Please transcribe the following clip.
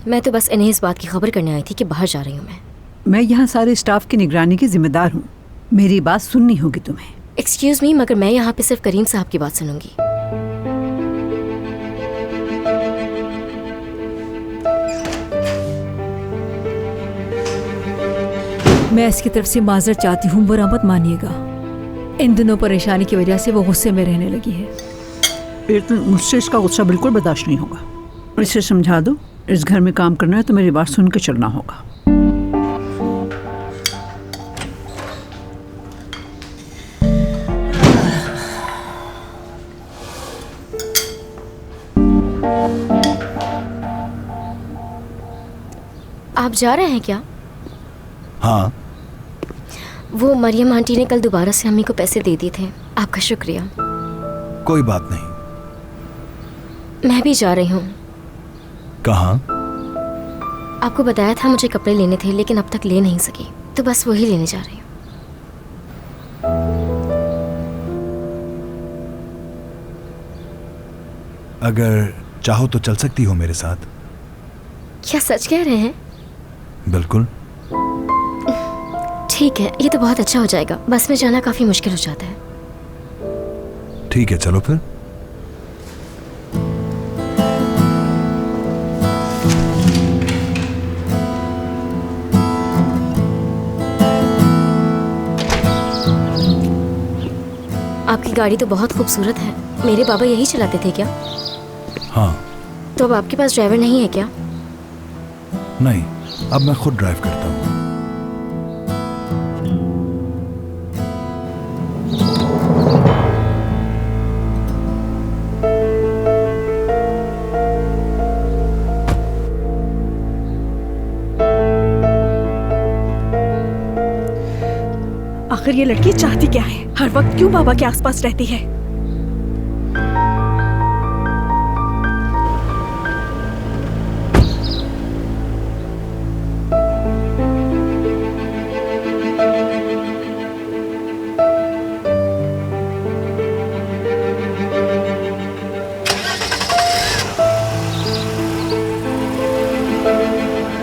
मैं तो बस इन्हें इस बात की खबर करने आई थी कि बाहर जा रही हूँ मैं यहाँ सारे स्टाफ की निगरानी की जिम्मेदार हूँ। मेरी बात सुननी होगी तुम्हें। एक्सक्यूज मी, मगर मैं यहाँ पे सिर्फ करीम साहब की बात सुनूंगी। मैं इसकी तरफ से माजरत चाहती हूँ, बुरा मत मानिएगा। इन दिनों परेशानी की वजह से वो गुस्से में रहने लगी है। लेकिन मुझसे इसका गुस्सा बिल्कुल बर्दाश्त नहीं होगा। इसे समझा दो, इस घर में काम करना है तो मेरी बात सुन के चलना होगा। आप जा रहे हैं क्या? हाँ। वो मरियम आंटी ने कल दोबारा से अम्मी को पैसे दे दिए थे। आपका शुक्रिया। कोई बात नहीं। मैं भी जा रही हूँ। कहाँ? आपको बताया था मुझे कपड़े लेने थे, लेकिन अब तक ले नहीं सकी, तो बस वही लेने जा रही हूँ। अगर चाहो तो चल सकती हो मेरे साथ। क्या सच कह रहे हैं? बिल्कुल। ठीक है, ये तो बहुत अच्छा हो जाएगा। बस में जाना काफी मुश्किल हो जाता है। ठीक है, चलो फिर। आपकी गाड़ी तो बहुत खूबसूरत है। मेरे बाबा यही चलाते थे क्या? हाँ। तो अब आपके पास ड्राइवर नहीं है क्या? नहीं, अब मैं खुद ड्राइव करता हूँ। आखिर ये लड़की चाहती क्या है? हर वक्त क्यों बाबा के आसपास रहती है?